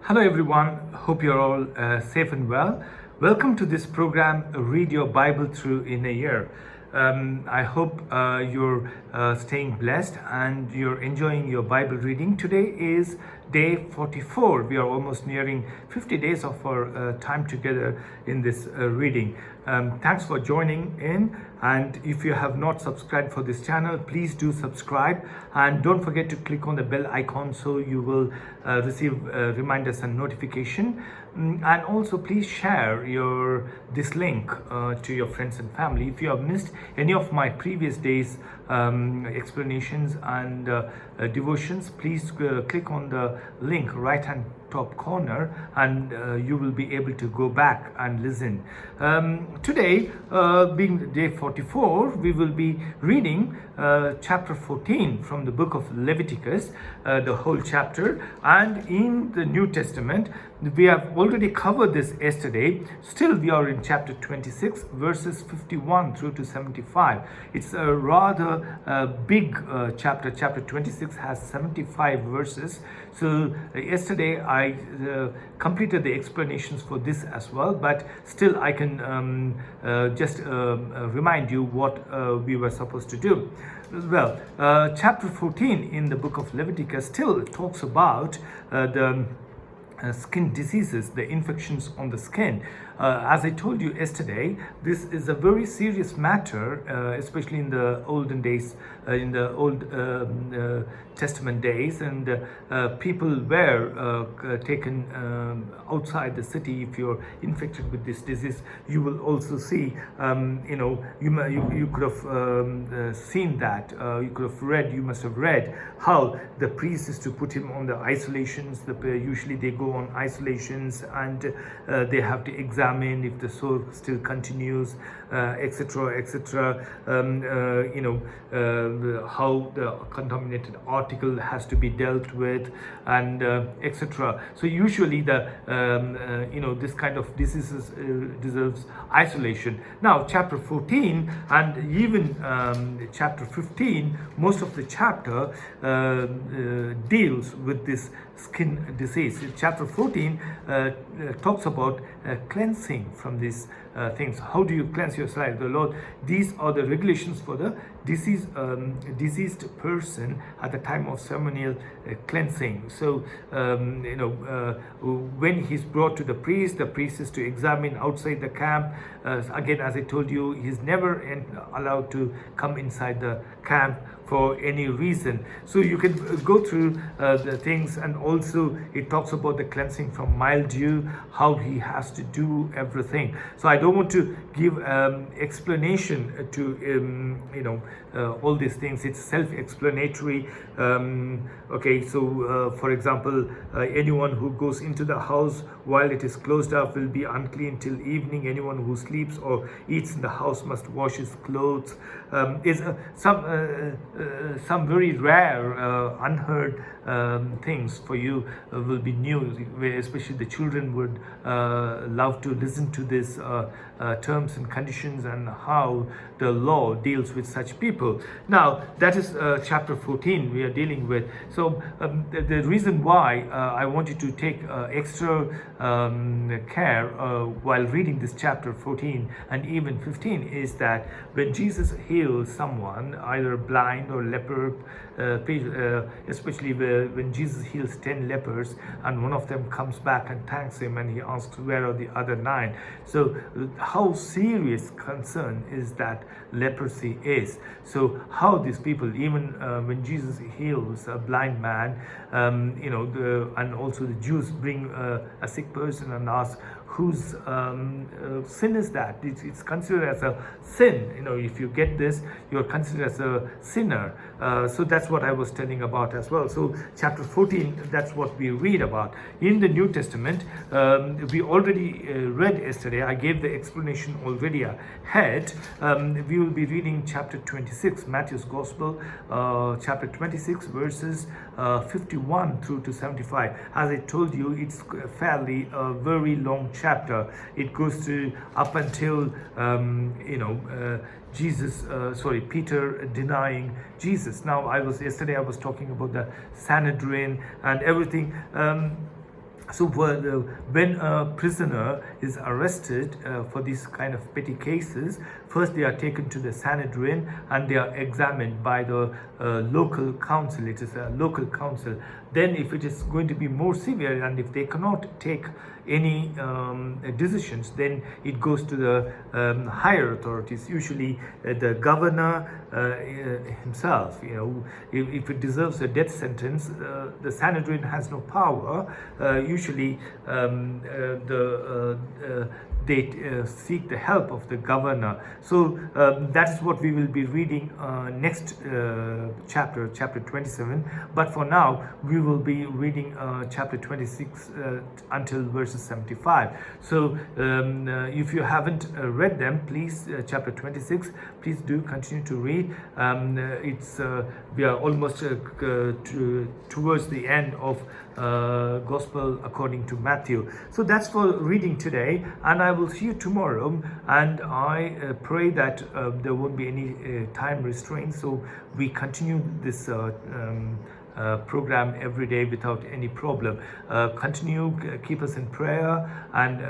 Hello everyone, hope you're all safe and well. Welcome to this program, Read Your Bible Through in a Year. I hope you're staying blessed and you're enjoying your Bible reading. Today is day 44. We are almost nearing 50 days of our time together in this reading. Thanks for joining in, and if you have not subscribed for this channel, please do subscribe, and don't forget to click on the bell icon so you will receive reminders and notification. And also please share this link to your friends and family. If you have missed any of my previous days explanations and devotions, please click on the link right hand top corner, and you will be able to go back and listen. Today, being day 44, we will be reading chapter 14 from the book of Leviticus, the whole chapter. And in the New Testament, we have already covered this yesterday. Still, we are in chapter 26, verses 51 through to 75. It's a rather big chapter. Chapter 26 has 75 verses. So yesterday I completed the explanations for this as well, but still I can just remind you what we were supposed to do. Well, chapter 14 in the book of Leviticus still talks about the skin diseases, the infections on the skin. As I told you yesterday, this is a very serious matter, especially in the olden days, in the Old Testament days, and people were taken outside the city. If you're infected with this disease, you will also see, you could have seen that, you could have read, you must have read how the priest is to put him on the isolations. Usually they go on isolations, and they have to examine if the sore still continues, etc., etc. How the contaminated article has to be dealt with, and etc. So usually this kind of diseases deserves isolation. Now chapter 14 and even chapter 15, most of the chapter deals with this skin disease. Chapter 14 talks about cleansing from these things. How do you cleanse yourself? The Lord, these are the regulations for the diseased person at the time of ceremonial cleansing. So when he's brought to the priest is to examine outside the camp. Again, as I told you, he's never allowed to come inside the camp for any reason. So you can go through the things, and also it talks about the cleansing from mildew, how he has to do everything. So I don't want to give explanation to all these things. It's self-explanatory. Okay, so for example, anyone who goes into the house while it is closed up will be unclean till evening. Anyone who sleeps or eats in the house must wash his clothes. Is some very rare, unheard things for you will be new, especially the children would love to listen to this terms and conditions and how the law deals with such people. Now that is chapter 14 we are dealing with. So the reason why I want you to take extra care while reading this chapter 14 and even 15 is that when Jesus heals someone, either blind or leper, especially when Jesus heals 10 lepers and one of them comes back and thanks him, and he asks where are the other 9. So how serious concern is that leprosy is. So how these people, even when Jesus heals a blind man, and also the Jews bring a sick person and ask whose sin is that? It's considered as a sin. If you get this, you're considered as a sinner. So that's what I was telling about as well. So chapter 14, that's what we read about. In the New Testament, we already read yesterday. I gave the explanation already ahead. We will be reading chapter 26, Matthew's Gospel, chapter 26, verses 51 through to 75. As I told you, it's fairly a very long chapter. It goes to up until Peter denying Jesus. Now yesterday I was talking about the Sanhedrin and everything. So when a prisoner is arrested for these kind of petty cases, first they are taken to the Sanhedrin and they are examined by the local council. It is a local council. Then if it is going to be more severe and if they cannot take any decisions, then it goes to the higher authorities, usually the governor himself. If it deserves a death sentence, the Sanhedrin has no power. Usually they seek the help of the governor. So that's what we will be reading next chapter 27. But for now, we will be reading chapter 26 until verses 75. So if you haven't read them, please, chapter 26, please do continue to read. We are almost towards the end of Gospel according to Matthew. So that's for reading today, and I will see you tomorrow. And I pray that there won't be any time restraints, so we continue this program every day without any problem. Continue, keep us in prayer, and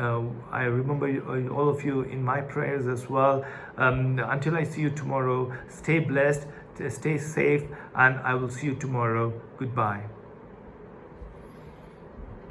I remember all of you in my prayers as well. Until I see you tomorrow, stay blessed, stay safe, and I will see you tomorrow. Goodbye.